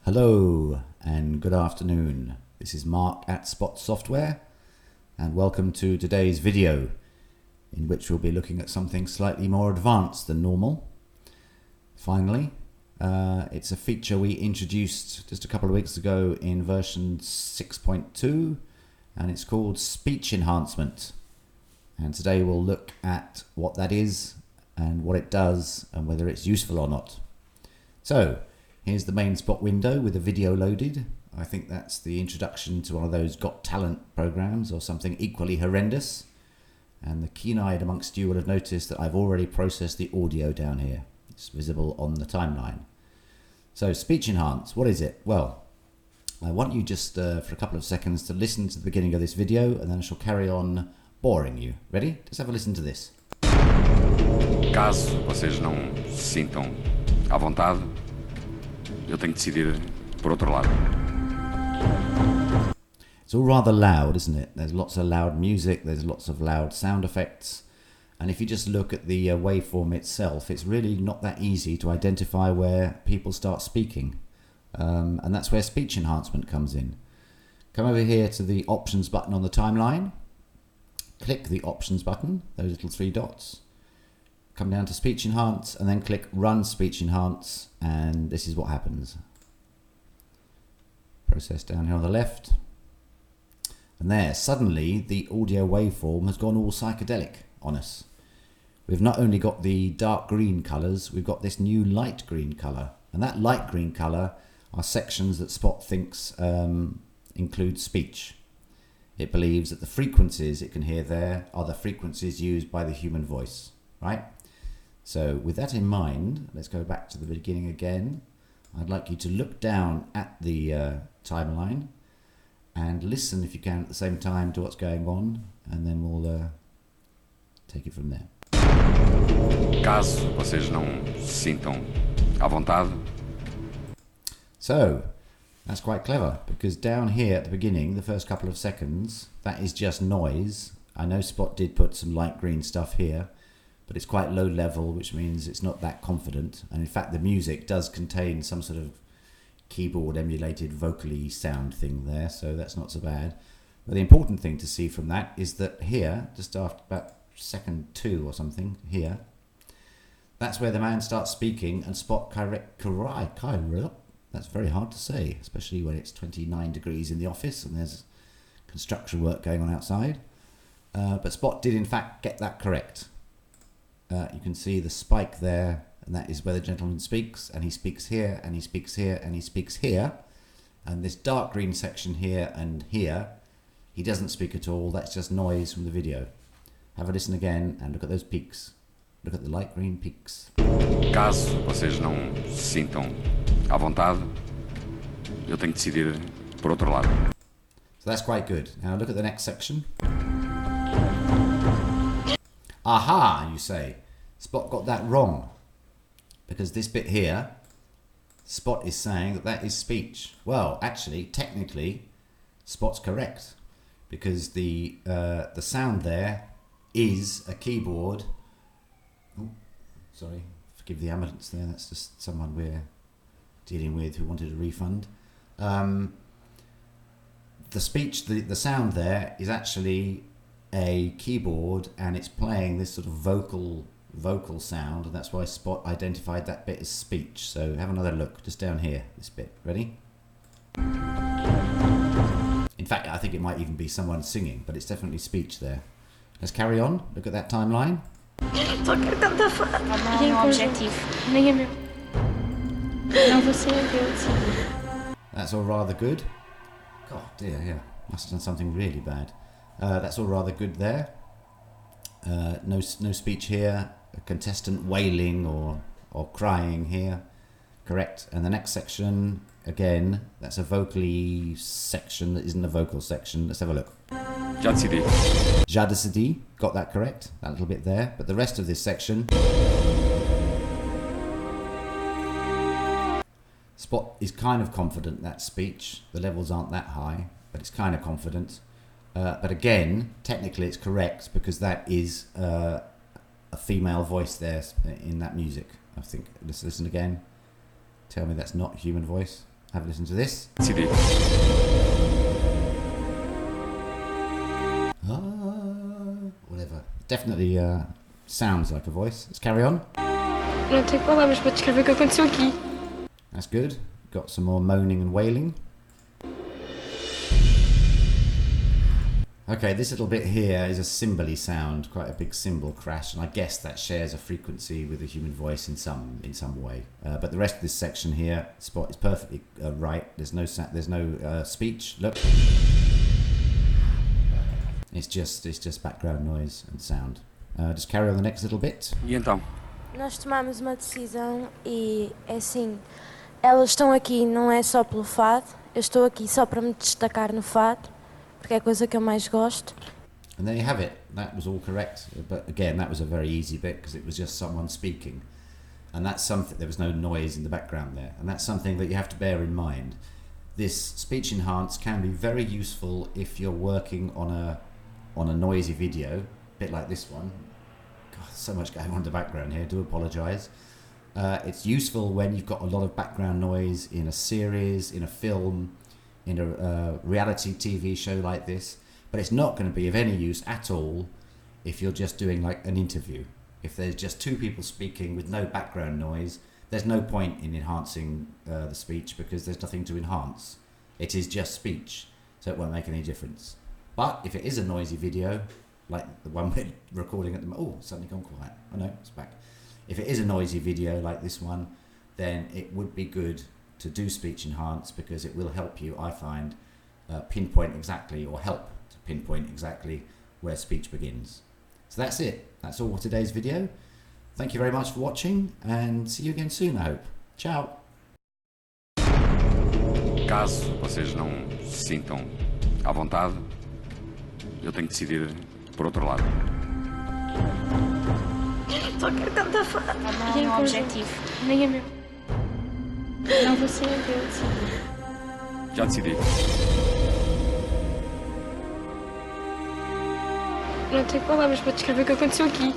Hello and good afternoon. This is Mark at Spot Software and welcome to today's video in which we'll be looking at something slightly more advanced than normal. Finally, it's a feature we introduced just a couple of weeks ago in version 6.2 and it's called speech enhancement. And today we'll look at what that is and what it does and whether it's useful or not. So, here's the main Spot window with a video loaded. I think that's the introduction to one of those Got Talent programs or something equally horrendous. And the keen-eyed amongst you will have noticed that I've already processed the audio down here. It's visible on the timeline. So speech enhance, what is it? Well, I want you just for a couple of seconds to listen to the beginning of this video and then I shall carry on boring you. Ready? Just have a listen to this. Caso vocês não se sintam à vontade, eu tenho que decidir por outro lado. It's all rather loud, isn't it? There's lots of loud music, there's lots of loud sound effects. And if you just look at the waveform itself, it's really not that easy to identify where people start speaking. And that's where speech enhancement comes in. Come over here to the options button on the timeline. Click the options button, those little three dots. Come down to speech enhance and then click run speech enhance and this is what happens. Process down here on the left. And there, suddenly the audio waveform has gone all psychedelic on us. We've not only got the dark green colours, we've got this new light green colour. And that light green colour are sections that Spot thinks include speech. It believes that the frequencies it can hear there are the frequencies used by the human voice, right? So with that in mind, let's go back to the beginning again. I'd like you to look down at the timeline and listen if you can at the same time to what's going on and then we'll take it from there. Caso vocês não se sintam à vontade. So, that's quite clever because down here at the beginning, the first couple of seconds, that is just noise. I know Spot did put some light green stuff here, but it's quite low level, which means it's not that confident. And in fact, the music does contain some sort of keyboard emulated vocally sound thing there, so that's not so bad. But the important thing to see from that is that here, just after about second 2 or something, here, that's where the man starts speaking and Spot that's very hard to say, especially when it's 29 degrees in the office and there's construction work going on outside. But Spot did in fact get that correct. You can see the spike there, and that is where the gentleman speaks, and he speaks here, and he speaks here, and he speaks here. And this dark green section here and here, he doesn't speak at all, that's just noise from the video. Have a listen again, and look at those peaks. Look at the light green peaks. Caso vocês não se sintam à vontade, eu tenho que decidir por outro lado. So that's quite good. Now look at the next section. Aha, you say. Spot got that wrong. Because this bit here, Spot is saying that that is speech. Well, actually, technically, Spot's correct. Because the sound there is a keyboard. Oh, sorry, forgive the ambulance there. That's just someone we're dealing with who wanted a refund. The speech, the sound there is actually a keyboard and it's playing this sort of vocal sound, and that's why Spot identified that bit as speech. So have another look just down here, this bit. Ready? In fact, I think it might even be someone singing, but it's definitely speech there. Let's carry on. Look at that timeline. That's all rather good. God dear, yeah. Must have done something really bad. That's all rather good there. No speech here. A contestant wailing or crying here. Correct. And the next section, again, that's a vocally section that isn't a vocal section. Let's have a look. Já decidi. Já decidi. Got that correct. That little bit there. But the rest of this section, Spot is kind of confident that's speech. The levels aren't that high, but it's kind of confident. But again, technically it's correct because that is a female voice there in that music, I think. Let's listen again. Tell me that's not human voice. Have a listen to this. Decidi. Whatever. Definitely sounds like a voice. Let's carry on. Não tenho palavras para descrever o que aconteceu aqui. That's good. Got some more moaning and wailing. Okay, this little bit here is a cymbal-y sound, quite a big cymbal crash, and I guess that shares a frequency with the human voice in some way. But the rest of this section here, spot is perfectly right. There's no speech. Look, it's just background noise and sound. Just carry on the next little bit. E então? Nós tomamos uma decisão e é assim, elas estão aqui não é só pelo fado, eu estou aqui só para me destacar no fado, porque é a coisa que eu mais gosto. And there you have it. That was all correct. But again, that was a very easy bit because it was just someone speaking. And that's something, there was no noise in the background there. And that's something that you have to bear in mind. This speech enhance can be very useful if you're working on a noisy video, a bit like this one. God, so much going on in the background here, do apologise. It's useful when you've got a lot of background noise in a series, in a film, in a reality TV show like this, but it's not going to be of any use at all if you're just doing like an interview. If there's just two people speaking with no background noise, there's no point in enhancing the speech because there's nothing to enhance. It is just speech, so it won't make any difference. But if it is a noisy video, like the one we're recording at the moment, oh, it's suddenly gone quiet. Oh no, it's back. If it is a noisy video like this one, then it would be good to do speech enhance because it will help you, I find, pinpoint exactly or help to pinpoint exactly where speech begins. So that's it. That's all for today's video. Thank you very much for watching and see you again soon, I hope. Ciao. Caso vocês não se sintam à vontade, eu tenho que decidir por outro lado. Só quero cantar fado. Não é um objetivo. Nem é meu. Não vou ser eu decidir. Já decidi. Não tenho palavras para descrever o que aconteceu aqui.